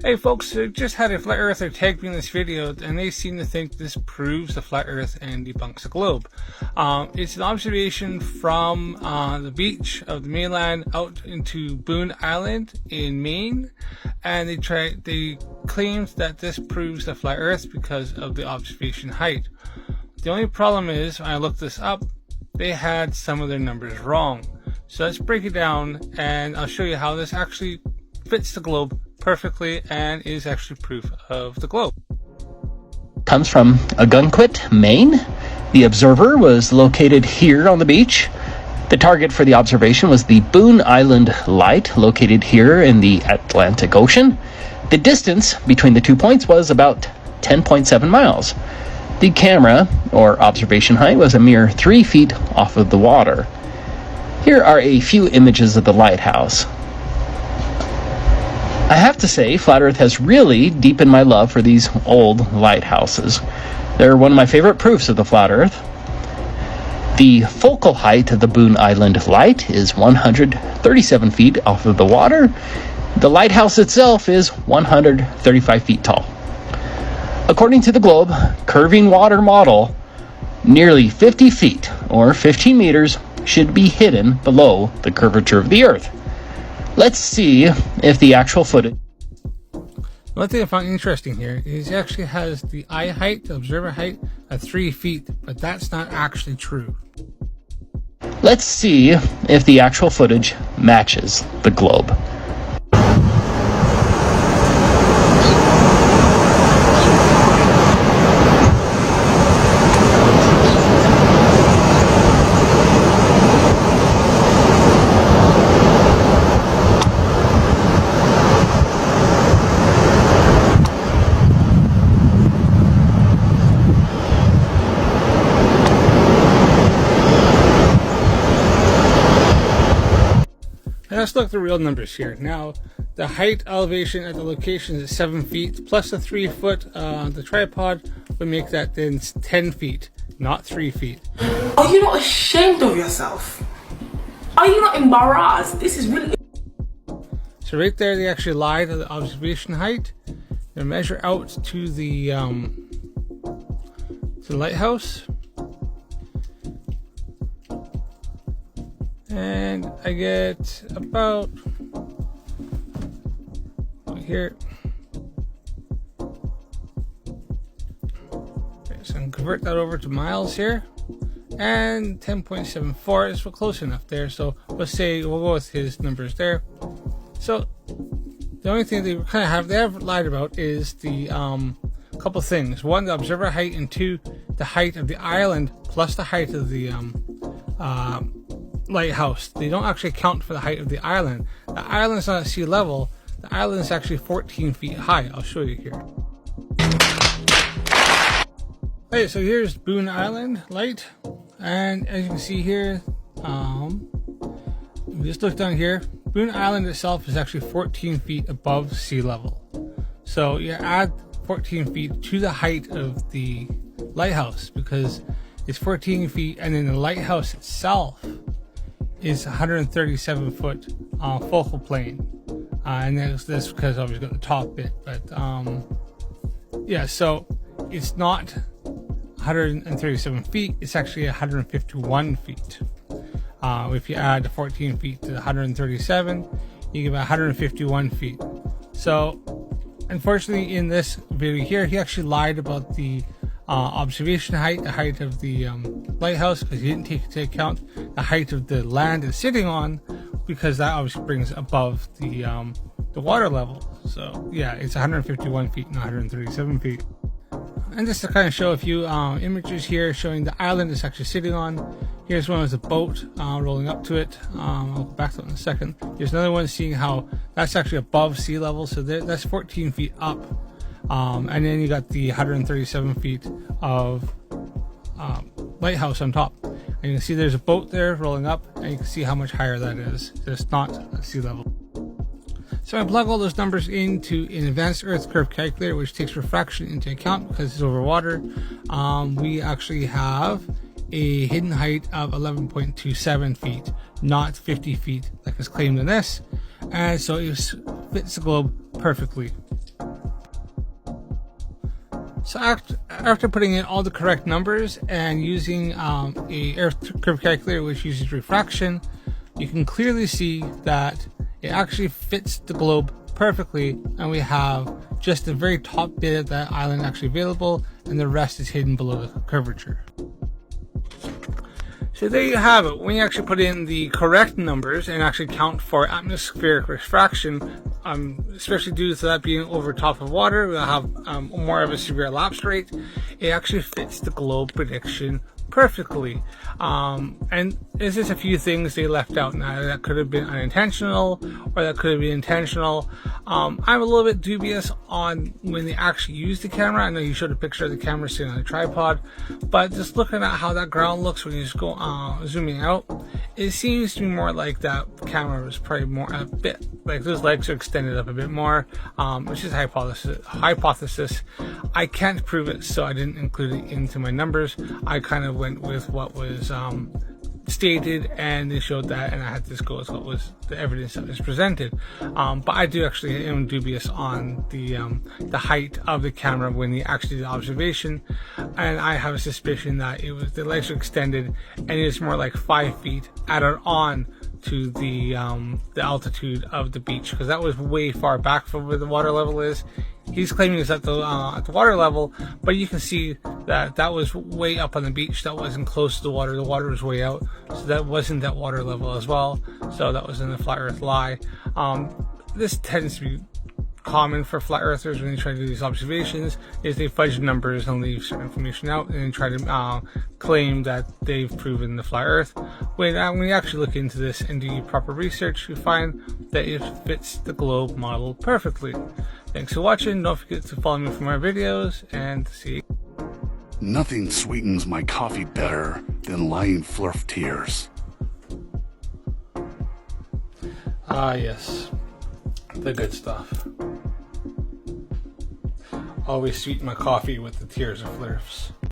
Hey folks, I just had a flat earther tag me in this video and they seem to think this proves the flat earth and debunks the globe. It's an observation from the beach of the mainland out into Boone Island in Maine, and they claimed that this proves the flat earth because of the observation height. The only problem is, when I looked this up, they had some of their numbers wrong. So let's break it down and I'll show you how this actually fits the globe perfectly and is actually proof of the globe. Comes from Ogunquit, Maine. The observer was located here on the beach. The target for the observation was the Boone Island light, located here in the Atlantic Ocean. The distance between the 2 points was about 10.7 miles. The camera, or observation height, was a mere 3 feet off of the water. Here are a few images of the lighthouse. I have to say, Flat Earth has really deepened my love for these old lighthouses. They're one of my favorite proofs of the Flat Earth. The focal height of the Boone Island light is 137 feet off of the water. The lighthouse itself is 135 feet tall. According to the Globe Curving Water Model, nearly 50 feet, or 15 meters, should be hidden below the curvature of the Earth. Let's see if the actual footage... One thing I found interesting here is it actually has the eye height, the observer height, at 3 feet, but that's not actually true. Let's see if the actual footage matches the globe. Let's look at the real numbers here. Now, the height elevation at the location is 7 feet, plus the 3 foot the tripod would make that then 10 feet, not 3 feet. Are you not ashamed of yourself? Are you not embarrassed? This is really... So right there, they actually lied to the observation height. They measure out to the lighthouse. And I get about here. Okay, so I can convert that over to miles here. And 10.74 is close enough there. So let's say we'll go with his numbers there. So the only thing they kind of have lied about is the couple things. One, the observer height, and two, the height of the island plus the height of the lighthouse. They don't actually account for the height of the island. The island's not at sea level. The island is actually 14 feet high. I'll show you here. Okay, so here's Boone Island light, and as you can see here, we just look down here. Boone Island itself is actually 14 feet above sea level. So you add 14 feet to the height of the lighthouse because it's 14 feet, and then the lighthouse itself is 137 foot focal plane, and that's because I've got the top bit, but yeah, so it's not 137 feet, it's actually 151 feet. If you add the 14 feet to the 137, you get about 151 feet. So unfortunately in this video here, he actually lied about the observation height, the height of the lighthouse, because he didn't take into account the height of the land it's sitting on, because that obviously brings above the water level. So yeah, it's 151 feet, not 137 feet. And just to kind of show a few images here showing the island it's actually sitting on. Here's one with a boat rolling up to it. I'll go back to it in a second. Here's another one seeing how that's actually above sea level, so that's 14 feet up. And then you got the 137 feet of lighthouse on top. And you can see there's a boat there rolling up, and you can see how much higher that is. It's not at sea level. So I plug all those numbers into an advanced Earth curve calculator, which takes refraction into account because it's over water. We actually have a hidden height of 11.27 feet, not 50 feet like is claimed in this. And so it fits the globe perfectly. So after putting in all the correct numbers and using a Earth curve calculator which uses refraction, you can clearly see that it actually fits the globe perfectly, and we have just the very top bit of that island actually available, and the rest is hidden below the curvature. So there you have it. When you actually put in the correct numbers and actually count for atmospheric refraction, especially due to that being over top of water, we'll have more of a severe lapse rate. It actually fits the globe prediction perfectly. And there's just a few things they left out. Now that could have been unintentional, or that could have been intentional. I'm a little bit dubious on when they actually used the camera. I know you showed a picture of the camera sitting on a tripod, but just looking at how that ground looks when you just go zooming out, it seems to be more like that camera was probably more a bit like those legs are extended up a bit more, which is a hypothesis. I can't prove it, so I didn't include it into my numbers. I kind of went with what was stated, and they showed that, and I had to just go with what was the evidence that was presented. But I do actually am dubious on the height of the camera when they actually did the observation, and I have a suspicion that it was the legs were extended, and it was more like 5 feet added on to the altitude of the beach, because that was way far back from where the water level is. He's claiming it's at the water level, but you can see that that was way up on the beach. That wasn't close to the water. The water was way out, so that wasn't at water level as well. So that was in the flat Earth lie. This tends to be common for flat earthers when they try to do these observations, is they fudge numbers and leave certain information out, and then try to claim that they've proven the flat earth. When you actually look into this and do your proper research, you find that it fits the globe model perfectly. Thanks for watching. Don't forget to follow me for more videos, and see you. Nothing sweetens my coffee better than lying Flerf tears. Ah, yes. The good stuff. Always sweeten my coffee with the tears of Flerfs.